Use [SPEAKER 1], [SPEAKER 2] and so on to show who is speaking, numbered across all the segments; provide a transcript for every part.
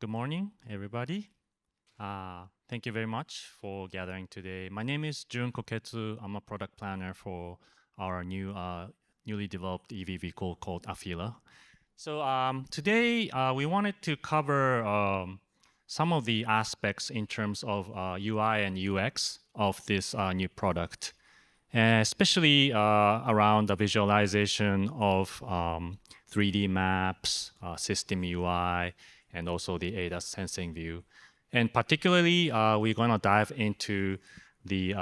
[SPEAKER 1] Good morning, everybody. Thank you very much for gathering today. My name is Jun Koketsu. I'm a product planner for our newly developed EV vehicle called Afeela. So today we wanted to cover some of the aspects in terms of UI and UX of this new product, especially around the visualization of 3D maps, system UI, and also the ADAS sensing view. And particularly, we're going to dive into the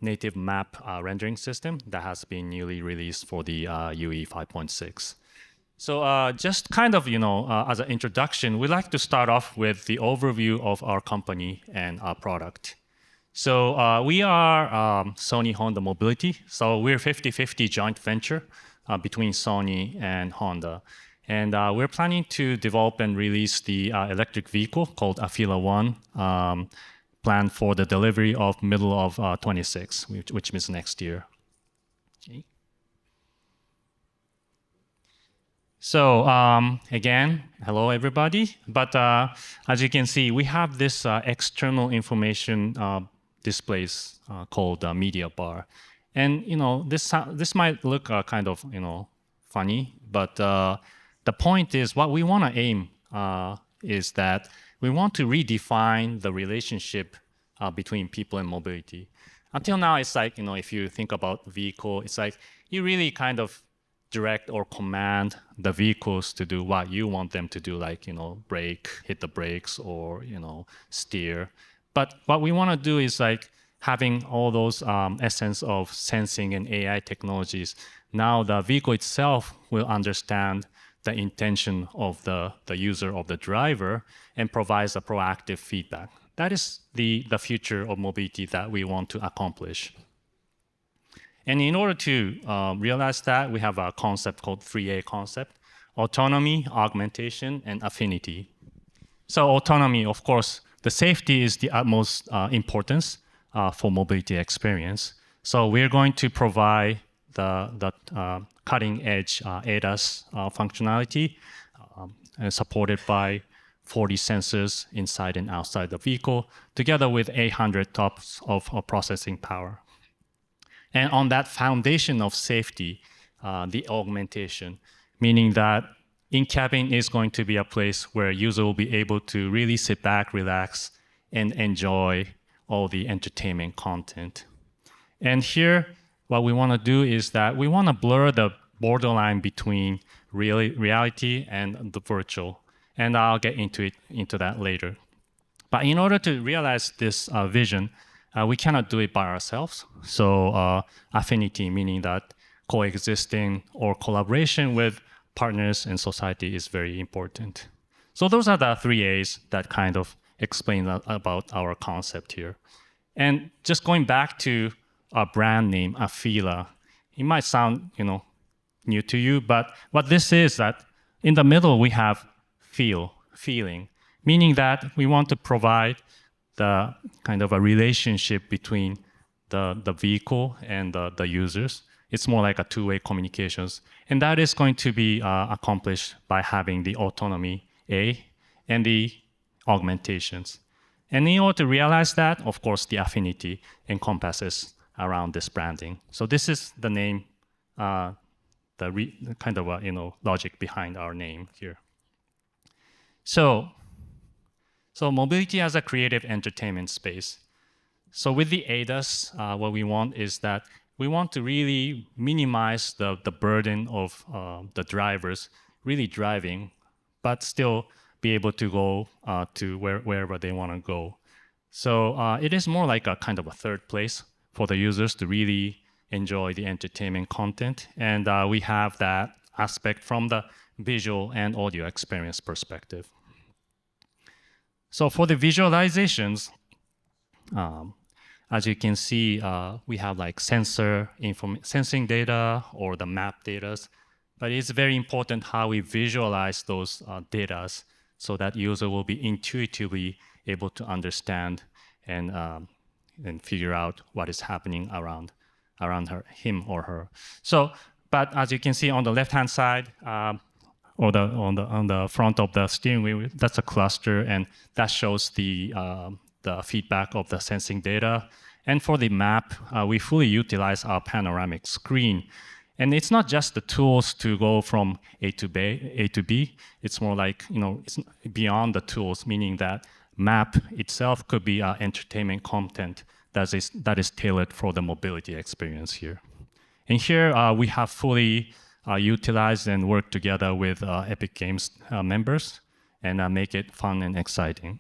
[SPEAKER 1] native map rendering system that has been newly released for the UE 5.6. So just kind of, as an introduction, we'd like to start off with the overview of our company and our product. So we are Sony Honda Mobility. So we're 50-50 joint venture between Sony and Honda. And we're planning to develop and release the electric vehicle called Afeela 1, planned for the delivery of middle of 26, which means next year. Okay. So again, hello everybody. But as you can see, we have this external information displays called media bar. And this might look kind of funny, but the point is what we want to aim is that we want to redefine the relationship between people and mobility. Until now, it's like, if you think about vehicle, it's like you really kind of direct or command the vehicles to do what you want them to do, like, brake, hit the brakes, or, steer. But what we want to do is like having all those essence of sensing and AI technologies. Now the vehicle itself will understand the intention of the user, of the driver, and provides a proactive feedback. That is the future of mobility that we want to accomplish. And in order to realize that, we have a concept called 3A concept: autonomy, augmentation, and affinity. So autonomy, of course, the safety is the utmost importance for mobility experience. So we're going to provide the cutting-edge ADAS functionality supported by 40 sensors inside and outside the vehicle, together with 800 TOPS of processing power. And on that foundation of safety, the augmentation, meaning that in-cabin is going to be a place where user will be able to really sit back, relax, and enjoy all the entertainment content. And here, what we want to do is that we want to blur the borderline between reality and the virtual. And I'll get into that later. But in order to realize this vision, we cannot do it by ourselves. So affinity, meaning that coexisting or collaboration with partners and society is very important. So those are the 3As that kind of explain about our concept here. And just going back to our brand name, Afeela, it might sound new to you, but what this is that in the middle we have feeling, meaning that we want to provide the kind of a relationship between the vehicle and the users. It's more like a two-way communications. And that is going to be accomplished by having the autonomy A and the augmentations. And in order to realize that, of course, the affinity encompasses around this branding. So this is the name, the kind of logic behind our name here. So mobility as a creative entertainment space. So with the ADAS, what we want is that we want to really minimize the burden of the drivers really driving, but still be able to go to wherever they want to go. So it is more like a kind of a third place for the users to really enjoy the entertainment content. And we have that aspect from the visual and audio experience perspective. So for the visualizations, as you can see, we have like sensing data or the map data, but it's very important how we visualize those data so that user will be intuitively able to understand and figure out what is happening around him or her. So, but as you can see on the left-hand side, or on the front of the steering wheel, that's a cluster, and that shows the feedback of the sensing data. And for the map, we fully utilize our panoramic screen. And it's not just the tools to go from A to B. It's more like, it's beyond the tools, meaning that map itself could be entertainment content that is tailored for the mobility experience here. And here we have fully utilized and worked together with Epic Games members and make it fun and exciting.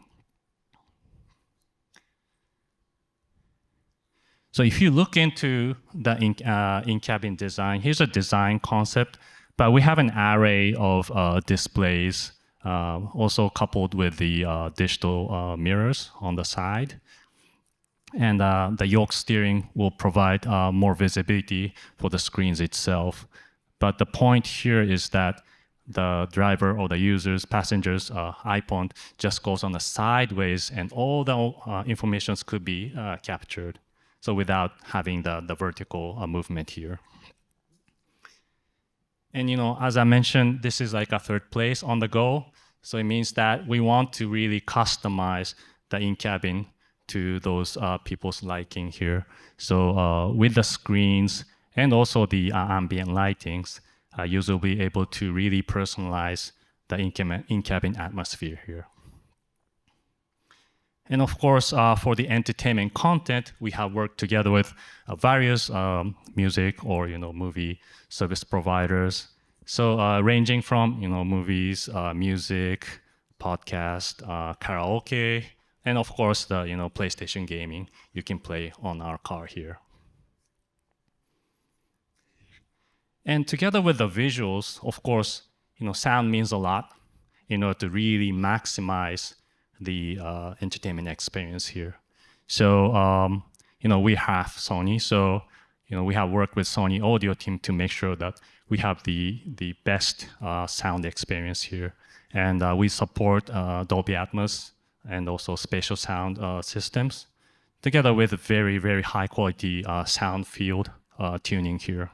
[SPEAKER 1] So if you look into the in-cabin design, here's a design concept, but we have an array of displays, also coupled with the digital mirrors on the side. And the yoke steering will provide more visibility for the screens itself. But the point here is that the driver or the user's, passengers' iPhone just goes on the sideways, and all the information could be captured. So without having the vertical movement here. And as I mentioned, this is like a third place on the go. So it means that we want to really customize the in-cabin to those people's liking here. So with the screens and also the ambient lightings, users will be able to really personalize the in-cabin atmosphere here. And of course, for the entertainment content, we have worked together with various music or movie service providers. So ranging from movies, music, podcast, karaoke, and of course the PlayStation gaming you can play on our car here. And together with the visuals, of course, sound means a lot in order to really maximize the entertainment experience here. So we have Sony, so we have worked with Sony audio team to make sure that we have the best sound experience here, and we support Dolby Atmos and also spatial sound systems, together with very, very high quality sound field tuning here.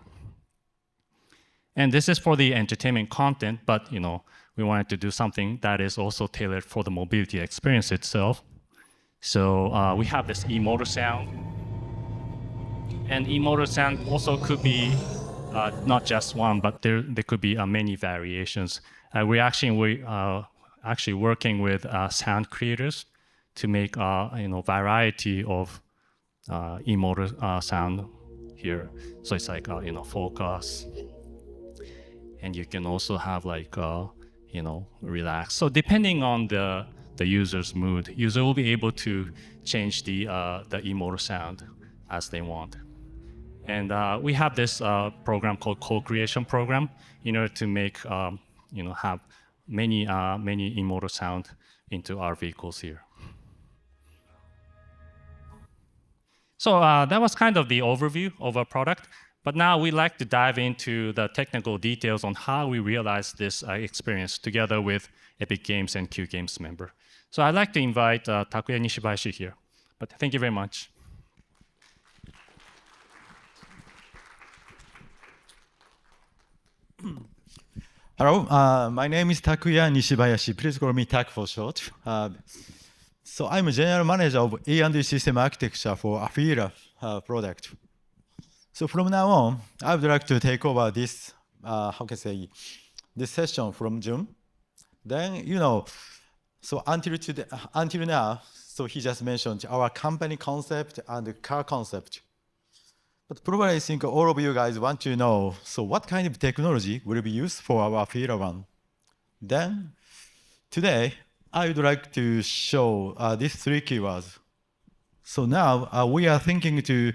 [SPEAKER 1] And this is for the entertainment content, but we wanted to do something that is also tailored for the mobility experience itself. So we have this e-motor sound. And e-motor sound also could be not just one, but there could be many variations. We're actually working with sound creators to make variety of e-motor sound here. So it's like focus, and you can also have like relax. So depending on the user's mood, user will be able to change the e-motor sound as they want. And we have this program called co-creation program in order to make have many e-motor sound into our vehicles here. So that was kind of the overview of our product. But now we'd like to dive into the technical details on how we realize this experience together with Epic Games and Q Games member. So I'd like to invite Takuya Nishibayashi here. But thank you very much.
[SPEAKER 2] Hello, my name is Takuya Nishibayashi. Please call me Tak for short. So I'm a general manager of A&D system architecture for Afeela product. So from now on, I would like to take over this, this session from June. Then, so until now, so he just mentioned our company concept and the car concept. But probably I think all of you guys want to know, so what kind of technology will be used for our Afeela one? Then, today, I would like to show these three keywords. So now we are thinking to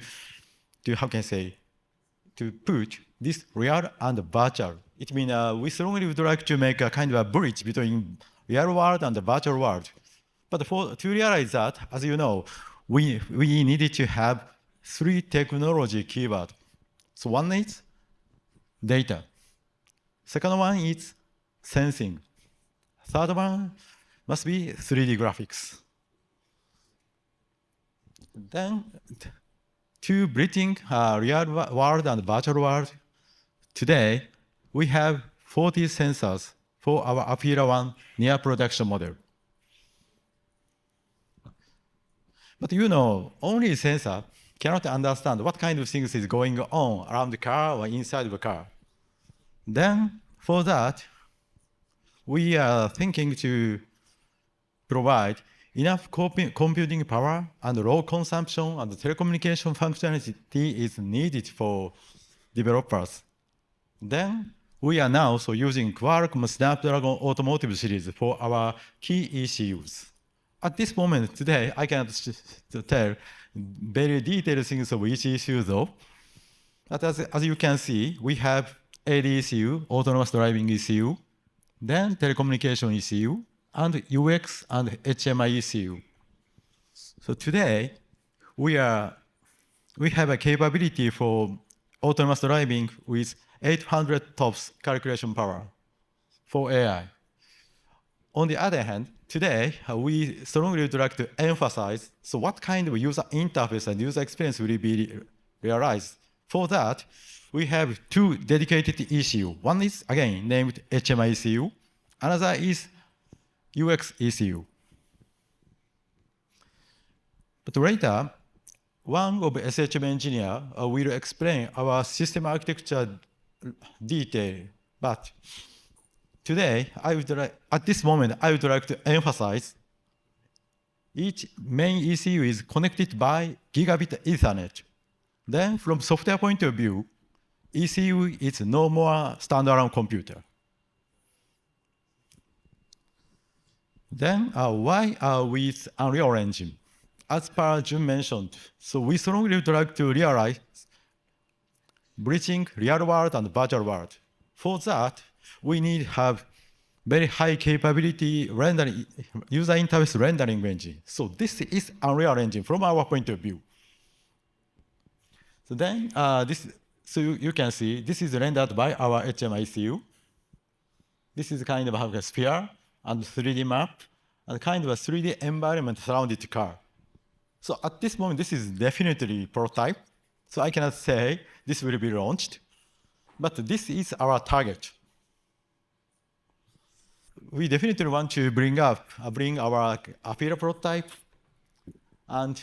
[SPEAKER 2] put this real and virtual. It means we strongly would like to make a kind of a bridge between real world and the virtual world. But to realize that, as you know, we needed to have three technology keywords. So one is data. Second one is sensing. Third one must be 3D graphics. Then, to bridging real world and virtual world, today we have 40 sensors for our Afeela 1 near production model. But only sensor cannot understand what kind of things is going on around the car or inside of the car. Then, for that, we are thinking to provide enough computing power and low consumption and telecommunication functionality is needed for developers. Then, we are now using Qualcomm Snapdragon Automotive series for our key ECUs. At this moment, today, I cannot tell very detailed things of each ECU though. But as you can see, we have ADECU, autonomous driving ECU, then telecommunication ECU, and UX and HMI ECU. So today, we have a capability for autonomous driving with 800 TOPS calculation power for AI. On the other hand, today, we strongly would like to emphasize, so what kind of user interface and user experience will be realized? For that, we have two dedicated ECU. One is, again, named HMI ECU. Another is UX ECU. But later, one of SHM engineer will explain our system architecture detail. But today, at this moment, I would like to emphasize each main ECU is connected by gigabit Ethernet. Then, from software point of view, ECU is no more standalone computer. Then, why with Unreal Engine? As per Jun mentioned, so we strongly would like to realize bridging real world and virtual world. For that, we need to have very high capability rendering, user interface rendering engine. So this is Unreal Engine from our point of view. So then, so you can see this is rendered by our HMI ECU. This is kind of a sphere and 3D map and kind of a 3D environment surrounded the car. So at this moment, this is definitely prototype. So I cannot say this will be launched, but this is our target. We definitely want to bring our Afeela prototype and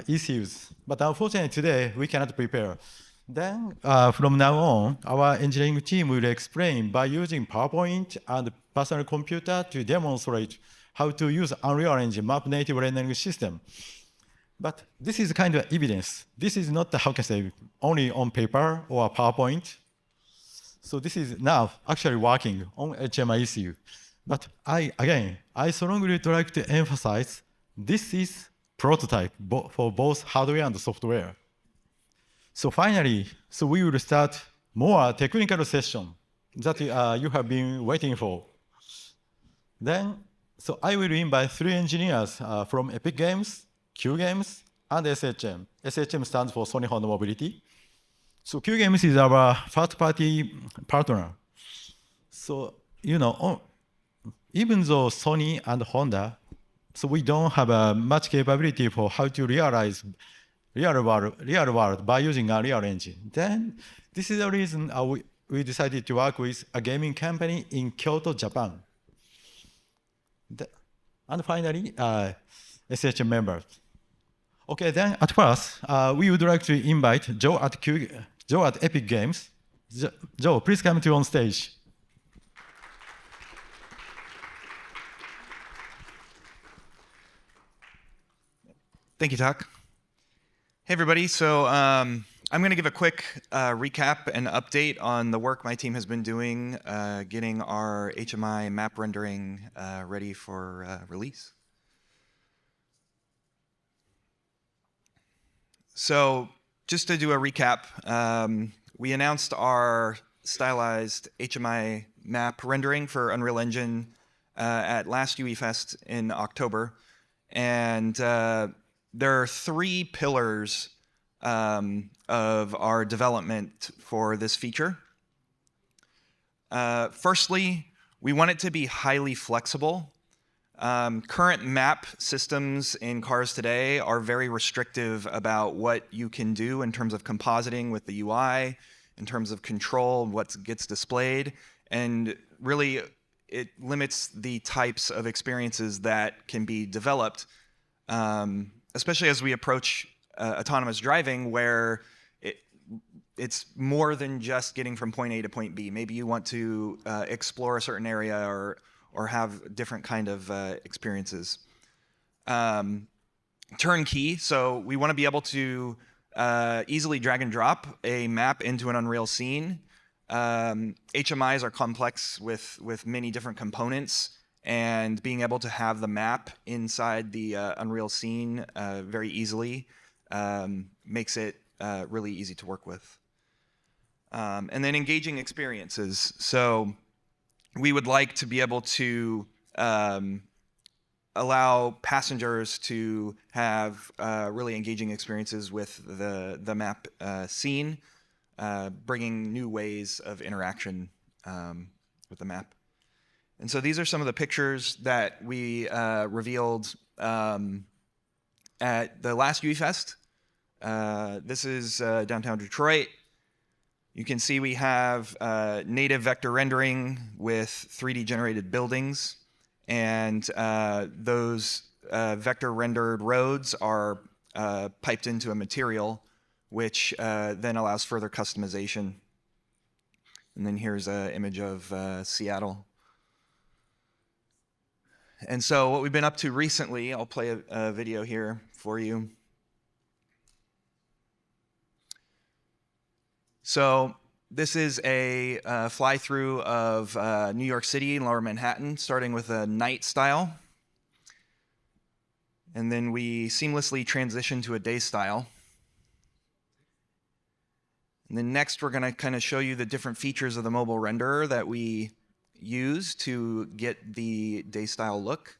[SPEAKER 2] ECUs, but unfortunately today we cannot prepare. Then from now on, our engineering team will explain by using PowerPoint and personal computer to demonstrate how to use Unreal Engine map native rendering system. But this is kind of evidence. This is not, how can I say, only on paper or PowerPoint. So this is now actually working on HMI ECU. But I strongly would like to emphasize this is prototype for both hardware and software. So finally, so we will start more technical session that you have been waiting for. Then, so I will invite 3 engineers from Epic Games, Q Games, and SHM. SHM stands for Sony Honda Mobility. So Q Games is our third-party partner. So, even though Sony and Honda, so we don't have much capability for how to realize real world by using Unreal Engine. Then this is the reason we decided to work with a gaming company in Kyoto, Japan. And finally, SHM members. Okay, then at first, we would like to invite Joe at Epic Games. Joe, please come to on stage.
[SPEAKER 3] Thank you, Tak. Hey, everybody. So I'm going to give a quick recap and update on the work my team has been doing getting our HMI map rendering ready for release. So just to do a recap, we announced our stylized HMI map rendering for Unreal Engine at last UE Fest in October. And there are 3 pillars of our development for this feature. Firstly, we want it to be highly flexible. Current map systems in cars today are very restrictive about what you can do in terms of compositing with the UI, in terms of control, what gets displayed, and really it limits the types of experiences that can be developed, especially as we approach autonomous driving, where it's more than just getting from point A to point B. Maybe you want to explore a certain area or have different kind of experiences. Turnkey, so we want to be able to easily drag and drop a map into an Unreal scene. HMIs are complex with many different components, and being able to have the map inside the Unreal scene very easily makes it really easy to work with. And then engaging experiences. So we would like to be able to allow passengers to have really engaging experiences with the map scene, bringing new ways of interaction with the map. And so these are some of the pictures that we revealed at the last UE Fest. This is downtown Detroit. You can see we have native vector rendering with 3D generated buildings, and those vector rendered roads are piped into a material, which then allows further customization. And then here's an image of Seattle. And so what we've been up to recently, I'll play a video here for you. So this is a fly-through of New York City and Lower Manhattan, starting with a night style. And then we seamlessly transition to a day style. And then next, we're going to kind of show you the different features of the mobile renderer that we use to get the day style look.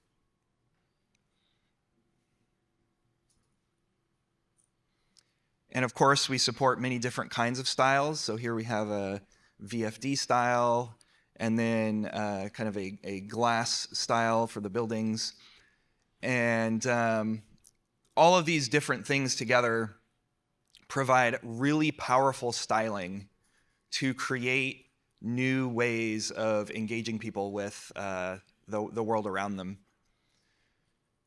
[SPEAKER 3] And of course, we support many different kinds of styles. So here we have a VFD style, and then kind of a glass style for the buildings. And all of these different things together provide really powerful styling to create new ways of engaging people with the world around them.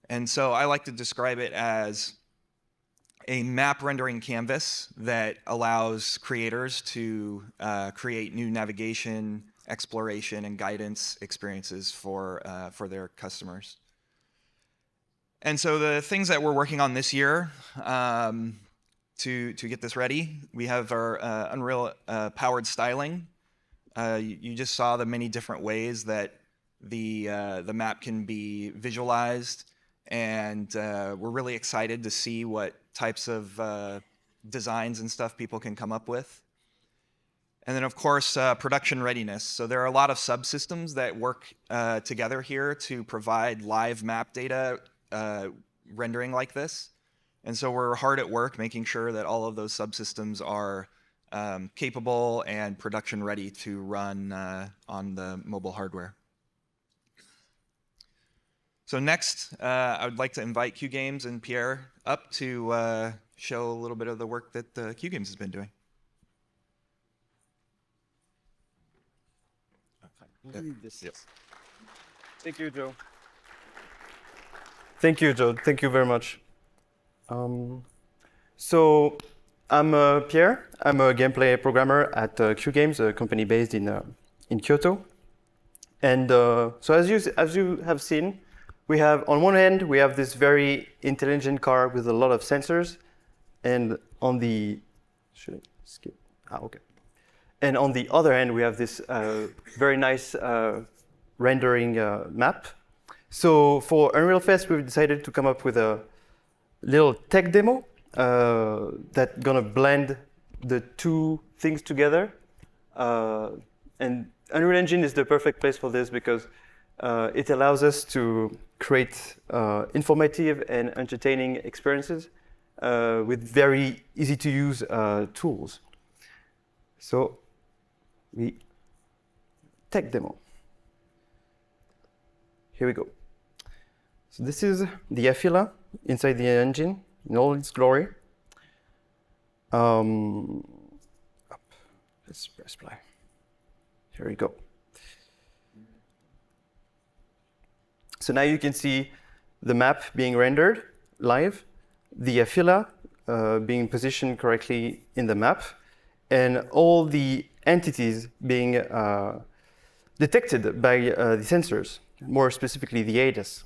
[SPEAKER 3] And so I like to describe it as a map rendering canvas that allows creators to create new navigation, exploration, and guidance experiences for their customers. And so the things that we're working on this year to get this ready, we have our Unreal powered styling. You just saw the many different ways that the map can be visualized, and we're really excited to see what types of designs and stuff people can come up with. And then, of course, production readiness. So there are a lot of subsystems that work together here to provide live map data rendering like this. And so we're hard at work making sure that all of those subsystems are capable and production ready to run on the mobile hardware. So next, I would like to invite Q Games and Pierre up to show a little bit of the work that Q Games has been doing.
[SPEAKER 4] Yep. Thank you, Joe. Thank you, Joe. Thank you very much. So I'm Pierre. I'm a gameplay programmer at Q Games, a company based in Kyoto. And so as you have seen, we have, on one hand, we have this very intelligent car with a lot of sensors, and on the, should I skip? Okay. And on the other hand, we have this very nice rendering map. So for Unreal Fest, we've decided to come up with a little tech demo that's gonna blend the two things together. And Unreal Engine is the perfect place for this because it allows us to create informative and entertaining experiences with very easy to use tools. So we tech demo. Here we go. So this is the Afeela inside the engine in all its glory. Let's press play. Here we go. So now you can see the map being rendered live, the Afeela being positioned correctly in the map, and all the entities being detected by the sensors, more specifically the ADAS.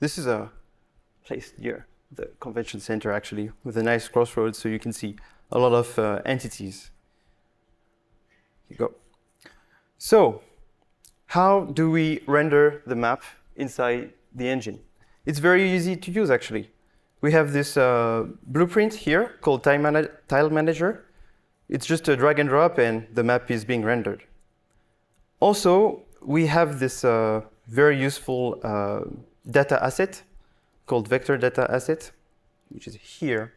[SPEAKER 4] This is a place near the convention center, actually, with a nice crossroads, so you can see a lot of entities. Here you go. So, how do we render the map inside the engine? It's very easy to use, actually. We have this blueprint here called Tile Manager. It's just a drag and drop, and the map is being rendered. Also, we have this very useful data asset called vector data asset, which is here.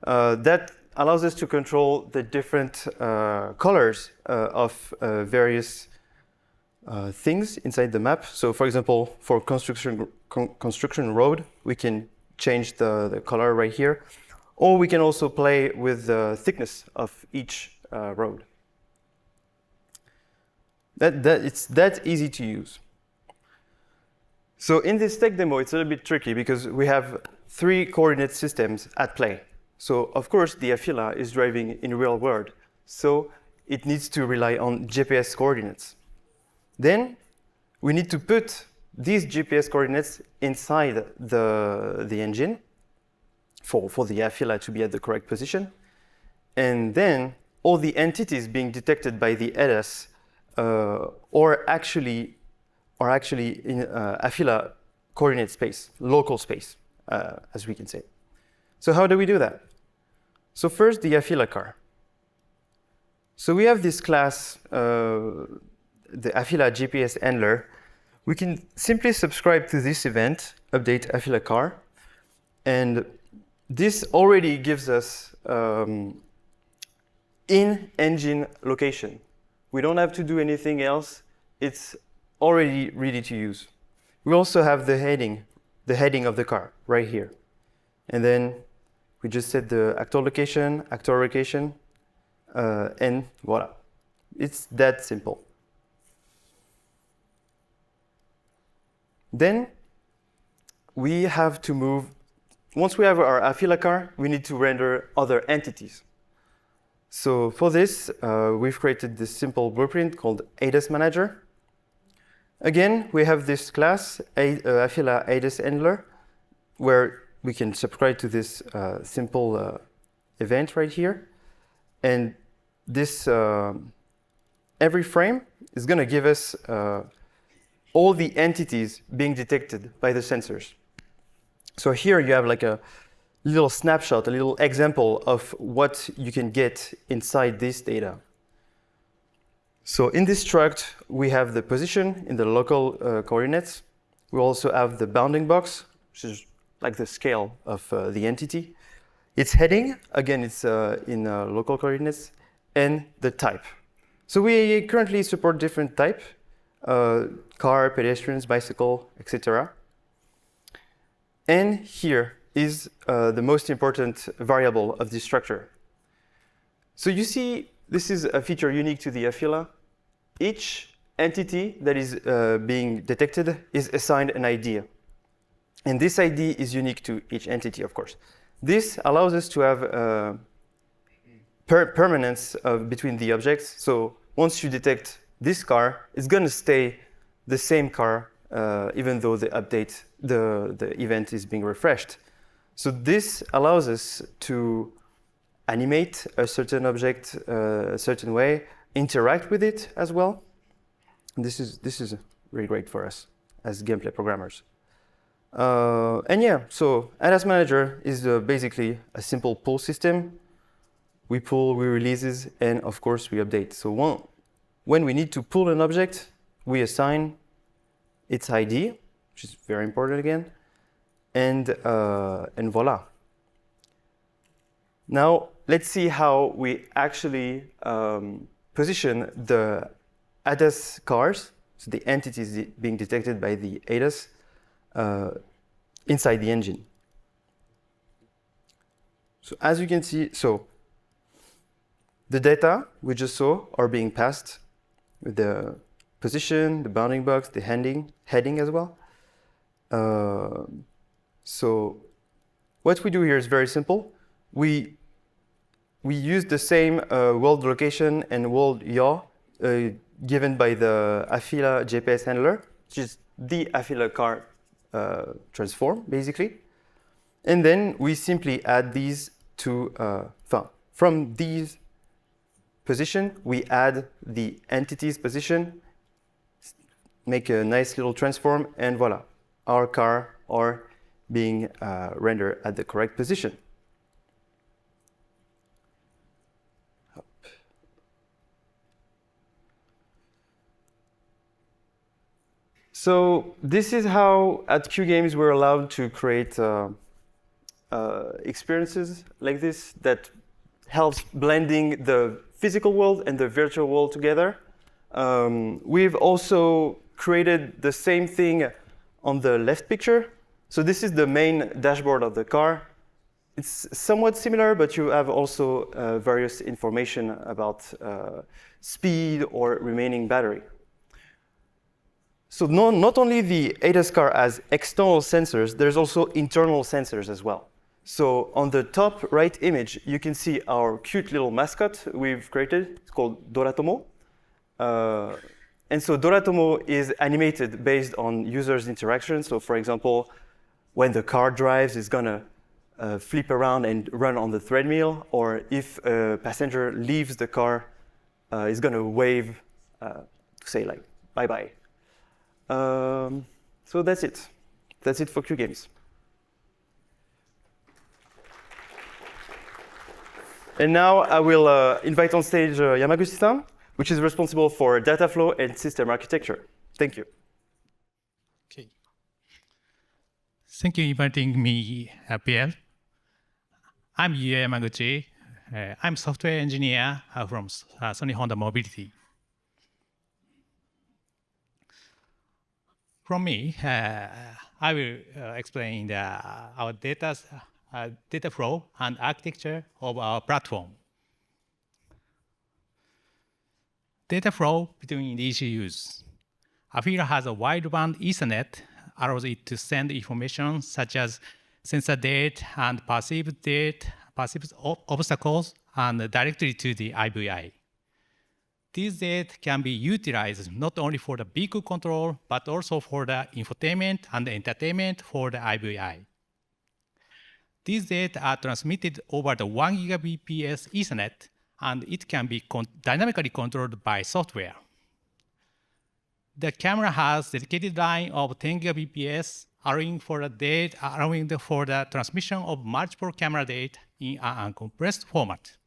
[SPEAKER 4] That allows us to control the different colors of various things inside the map. So, for example, for construction road, we can change the color right here, or we can also play with the thickness of each road. It's that easy to use. So in this tech demo, it's a little bit tricky because we have 3 coordinate systems at play. So of course, the Afeela is driving in real world, so it needs to rely on GPS coordinates. Then we need to put these GPS coordinates inside the engine for the Afeela to be at the correct position. And then all the entities being detected by the ADAS are actually in Afeela coordinate space, local space, as we can say. So how do we do that? So first, the Afeela car. So we have this class, the Afeela GPS handler. We can simply subscribe to this event, update Afeela car, and this already gives us in-engine location. We don't have to do anything else. It's already ready to use. We also have the heading of the car right here. And then we just set the actor location, and voila. It's that simple. Then we have to move, once we have our Afeela car, we need to render other entities. So for this, we've created this simple blueprint called ADAS Manager. Again, we have this class, Afeela ADAS Handler, where we can subscribe to this simple event right here. And this, every frame is going to give us all the entities being detected by the sensors. So here you have like a little snapshot, a little example of what you can get inside this data. So in this struct, we have the position in the local coordinates. We also have the bounding box, which is like the scale of the entity. Its heading, again, it's in local coordinates, and the type. So we currently support different type, car, pedestrians, bicycle, etc. And here is the most important variable of this structure. So you see, this is a feature unique to the Afeela. Each entity that is being detected is assigned an ID. And this ID is unique to each entity, of course. This allows us to have permanence between the objects. So once you detect this car, it's going to stay the same car, even though the event is being refreshed. So this allows us to animate a certain object a certain way, interact with it as well. And this is really great for us as gameplay programmers. And yeah, so ADAS Manager is basically a simple pull system. We pull, we releases, and of course we update. So when we need to pull an object, we assign its ID, which is very important again, and voila. Now let's see how we actually position the ADAS cars, so the entities being detected by the ADAS, inside the engine. So as you can see, so the data we just saw are being passed with the position, the bounding box, the heading as well. So what we do here is very simple. We use the same world location and world yaw given by the Afeela GPS handler, which is the Afeela car transform, basically. And then we simply add these to, from these position, we add the entity's position, make a nice little transform, and voila, our car are being rendered at the correct position. So this is how at Q Games we're allowed to create experiences like this that helps blending the physical world and the virtual world together. We've also created the same thing on the left picture. So this is the main dashboard of the car. It's somewhat similar, but you have also various information about speed or remaining battery. So not only the ADAS car has external sensors, there's also internal sensors as well. So on the top right image, you can see our cute little mascot we've created. It's called Doratomo. And so Doratomo is animated based on users' interaction. So for example, when the car drives, it's going to flip around and run on the treadmill. Or if a passenger leaves the car, it's going to wave to say like, bye-bye. So that's it. That's it for Q Games. And now I will invite on stage Yamaguchi-san, which is responsible for data flow and system architecture. Thank you.
[SPEAKER 5] Okay. Thank you for inviting me, Pierre. I'm Yu Yamaguchi. I'm software engineer from Sony Honda Mobility. From me, I will explain our data flow and architecture of our platform. Data flow between ECUs. Afeela has a wideband Ethernet, allows it to send information such as sensor data and perceived obstacles and directly to the IVI. These data can be utilized not only for the vehicle control, but also for the infotainment and entertainment for the IVI. These data are transmitted over the 1 Gbps Ethernet, and it can be dynamically controlled by software. The camera has dedicated line of 10 Gbps, allowing for the transmission of multiple camera data in an uncompressed format.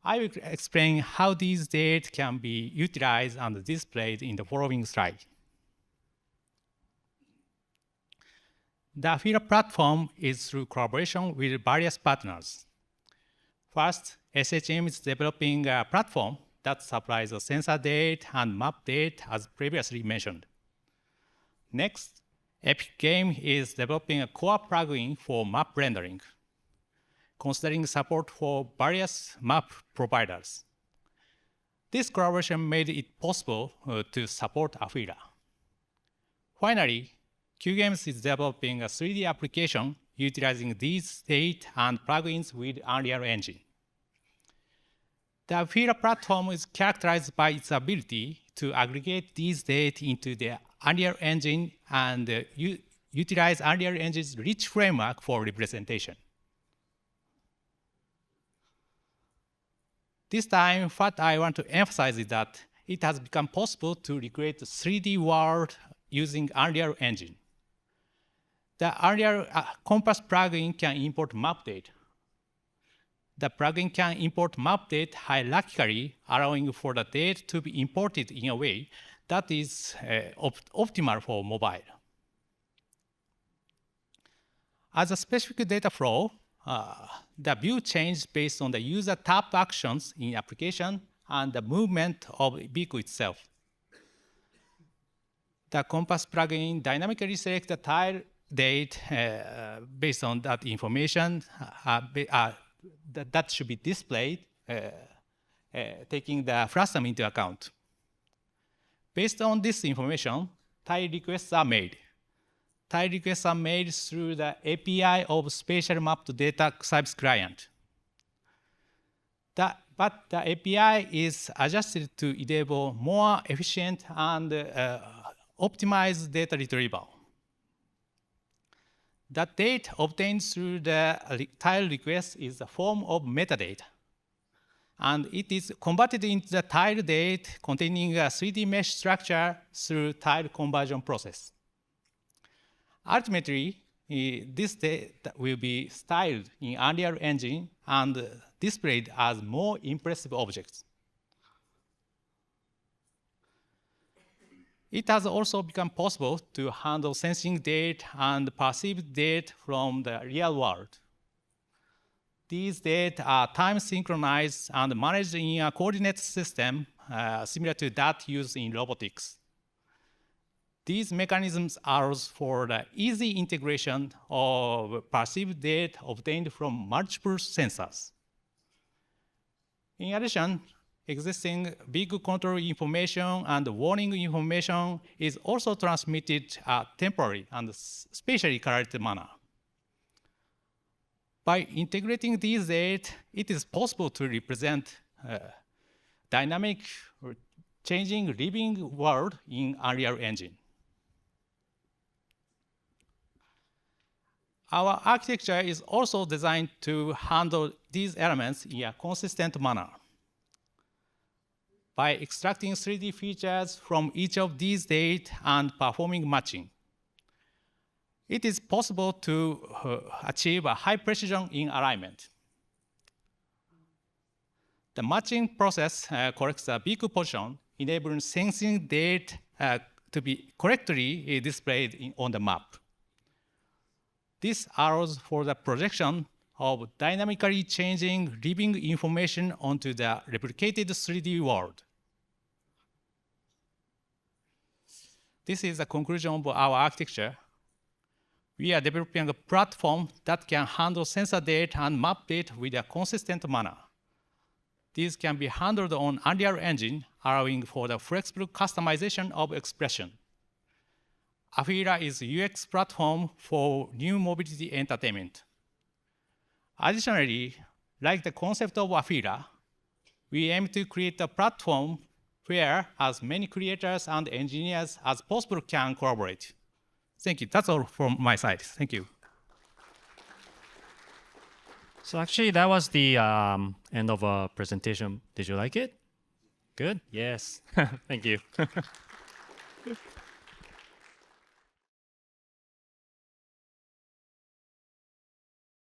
[SPEAKER 5] I will explain how these data can be utilized and displayed in the following slide. The Afeela platform is through collaboration with various partners. First, SHM is developing a platform that supplies the sensor data and map data as previously mentioned. Next, Epic Game is developing a core plugin for map rendering, considering support for various map providers. This collaboration made it possible to support Afeela. Finally, Q Games is developing a 3D application utilizing these data and plugins with Unreal Engine. The Afeela platform is characterized by its ability to aggregate these data into the Unreal Engine and utilize Unreal Engine's rich framework for representation. This time, what I want to emphasize is that it has become possible to recreate the 3D world using Unreal Engine. The Unreal Compass plugin can import map data. The plugin can import map data hierarchically, allowing for the data to be imported in a way that is optimal for mobile. As a specific data flow, the view changes based on the user tap actions in application and the movement of the vehicle itself. The Compass plugin dynamically selects the tile data based on that information that should be displayed, taking the frustum into account. Based on this information, tile requests are made. Tile requests are made through the API of spatial mapped data service client. But the API is adjusted to enable more efficient and optimized data retrieval. The data obtained through the tile request is a form of metadata. And it is converted into the tile data containing a 3D mesh structure through tile conversion process. Ultimately, this data will be styled in Unreal Engine and displayed as more impressive objects. It has also become possible to handle sensing data and perceived data from the real world. These data are time synchronized and managed in a coordinate system similar to that used in robotics. These mechanisms allow for the easy integration of perceived data obtained from multiple sensors. In addition, existing vehicle control information and warning information is also transmitted temporarily and spatially correlated manner. By integrating these data, it is possible to represent dynamic or changing living world in Unreal Engine. Our architecture is also designed to handle these elements in a consistent manner. By extracting 3D features from each of these data and performing matching, it is possible to achieve a high precision in alignment. The matching process corrects the vehicle position, enabling sensing data to be correctly displayed on the map. This allows for the projection of dynamically changing living information onto the replicated 3D world. This is the conclusion of our architecture. We are developing a platform that can handle sensor data and map data with a consistent manner. These can be handled on Unreal Engine, allowing for the flexible customization of expression. Afeela is a UX platform for new mobility entertainment. Additionally, like the concept of Afeela, we aim to create a platform where as many creators and engineers as possible can collaborate. Thank you. That's all from my side. Thank you.
[SPEAKER 1] So actually, that was the end of our presentation. Did you like it? Good? Yes. Thank you.